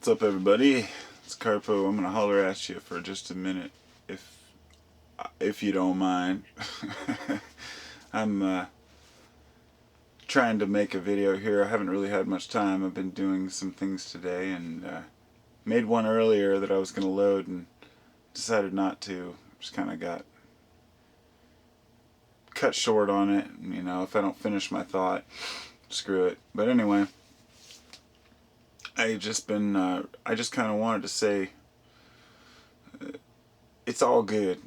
What's up, everybody? It's Carpo. I'm gonna holler at you for just a minute, if you don't mind. I'm trying to make a video here. I haven't really had much time. I've been doing some things today, and made one earlier that I was gonna load, and decided not to. Just kind of got cut short on it. You know, if I don't finish my thought, screw it. But anyway. I just kind of wanted to say, it's all good,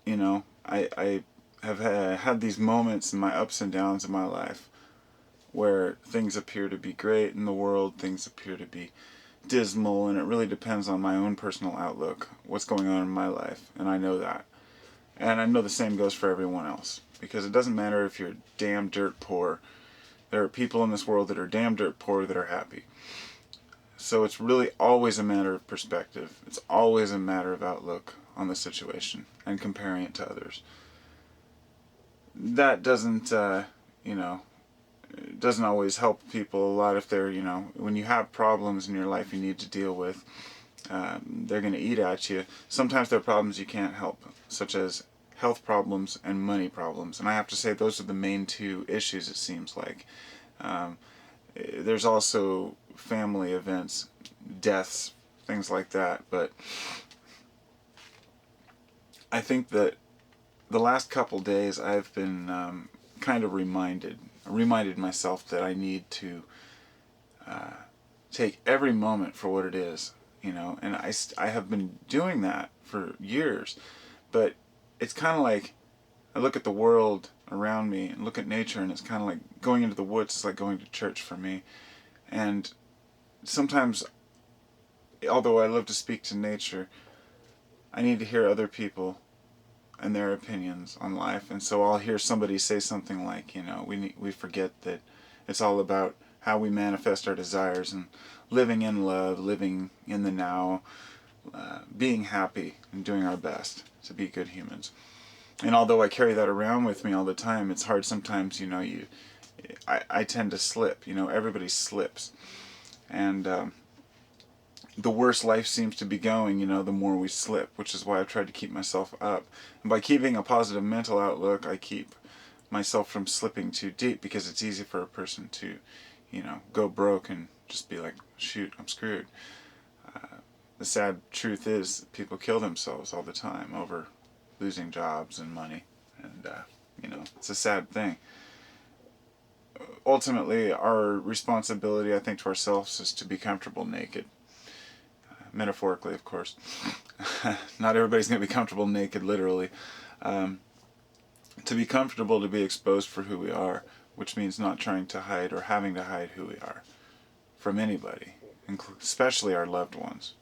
you know. I have had these moments in my ups and downs in my life where things appear to be great in the world, things appear to be dismal, and it really depends on my own personal outlook, what's going on in my life, and I know that. And I know the same goes for everyone else, because it doesn't matter if you're damn dirt poor. There are people in this world that are damn dirt poor that are happy. So it's really always a matter of perspective. It's always a matter of outlook on the situation and comparing it to others. That doesn't, doesn't always help people a lot if they're, when you have problems in your life you need to deal with, they're going to eat at you. Sometimes there are problems you can't help, such as health problems and money problems. And I have to say those are the main two issues, it seems like. There's also family events, deaths, things like that, but I think that the last couple days I've been kind of reminded myself that I need to take every moment for what it is, and I have been doing that for years, but it's kind of like I look at the world around me and look at nature, and it's kind of like going into the woods is like going to church for me. And sometimes, although I love to speak to nature, I need to hear other people and their opinions on life. And so I'll hear somebody say something like, we forget that it's all about how we manifest our desires and living in love, living in the now, being happy and doing our best to be good humans. And although I carry that around with me all the time, it's hard sometimes, I tend to slip, everybody slips. And the worse life seems to be going, the more we slip, which is why I've tried to keep myself up. And by keeping a positive mental outlook, I keep myself from slipping too deep, because it's easy for a person to, go broke and just be like, shoot, I'm screwed. The sad truth is people kill themselves all the time over losing jobs and money, and it's a sad thing. Ultimately, our responsibility, I think, to ourselves is to be comfortable naked. Metaphorically, of course. Not everybody's going to be comfortable naked, literally. To be comfortable, to be exposed for who we are, which means not trying to hide or having to hide who we are from anybody, especially our loved ones.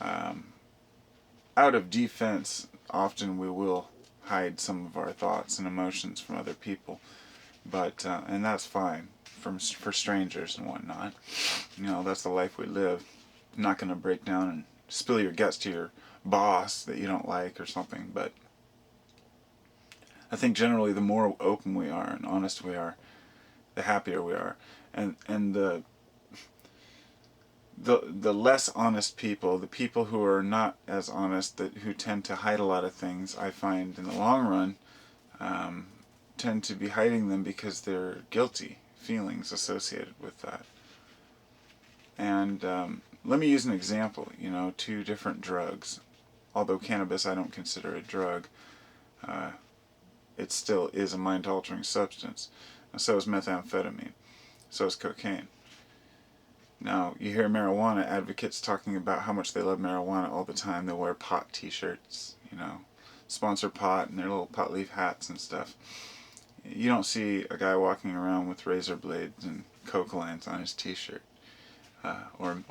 Out of defense, often we will hide some of our thoughts and emotions from other people, but and that's fine for strangers and whatnot. That's the life we live. I'm not going to break down and spill your guts to your boss that you don't like or something, but I think generally the more open we are and honest we are, the happier we are, and the less honest people, the people who are not as honest, who tend to hide a lot of things, I find in the long run, tend to be hiding them because they're guilty feelings associated with that. And let me use an example, 2 different drugs. Although cannabis I don't consider a drug, it still is a mind-altering substance. So is methamphetamine. So is cocaine. Now, you hear marijuana advocates talking about how much they love marijuana all the time. They'll wear pot t-shirts, sponsor pot, and their little pot leaf hats and stuff. You don't see a guy walking around with razor blades and coke lines on his t-shirt. Or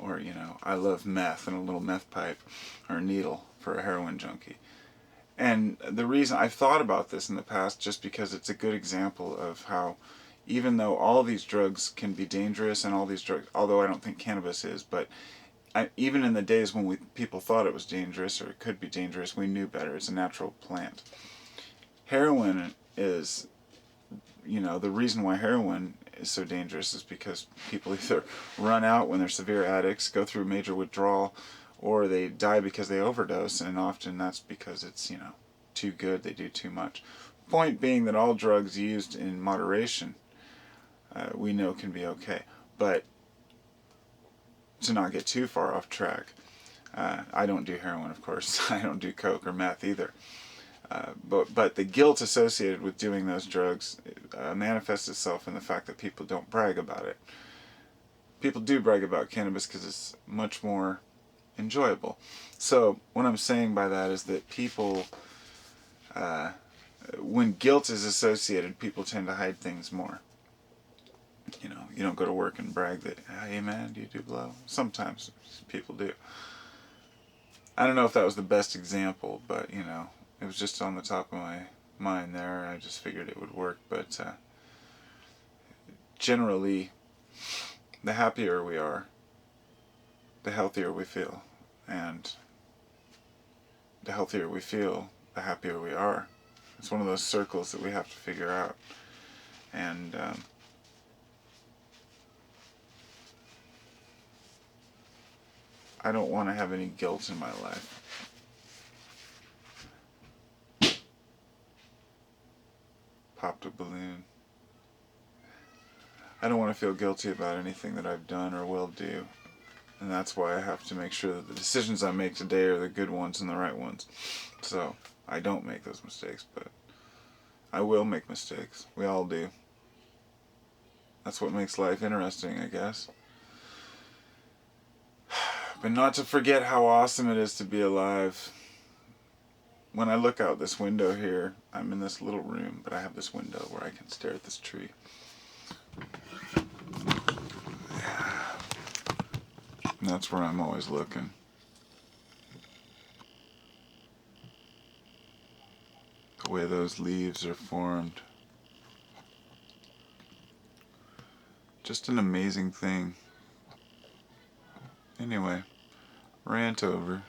I love meth, and a little meth pipe or a needle for a heroin junkie. And the reason I've thought about this in the past, just because it's a good example of how, even though all these drugs can be dangerous, and all these drugs, although I don't think cannabis is, but even in the days when people thought it was dangerous or it could be dangerous, we knew better. It's a natural plant. Heroin is, the reason why heroin is so dangerous is because people either run out when they're severe addicts, go through major withdrawal, or they die because they overdose, and often that's because it's, too good, they do too much. Point being that all drugs used in moderation, we know can be okay. But to not get too far off track, I don't do heroin, of course. I don't do coke or meth either. But the guilt associated with doing those drugs manifests itself in the fact that people don't brag about it. People do brag about cannabis because it's much more enjoyable. So what I'm saying by that is that people, when guilt is associated, people tend to hide things more. You don't go to work and brag that, hey man, do you do blow? Sometimes people do. I don't know if that was the best example, but it was just on the top of my mind there. I just figured it would work. But generally, the happier we are, the healthier we feel. And the healthier we feel, the happier we are. It's one of those circles that we have to figure out. And I don't want to have any guilt in my life. Popped a balloon. I don't want to feel guilty about anything that I've done or will do. And that's why I have to make sure that the decisions I make today are the good ones and the right ones. So I don't make those mistakes, but I will make mistakes. We all do. That's what makes life interesting, I guess. But not to forget how awesome it is to be alive. When I look out this window here, I'm in this little room, but I have this window where I can stare at this tree. And that's where I'm always looking. The way those leaves are formed. Just an amazing thing. Anyway, rant over.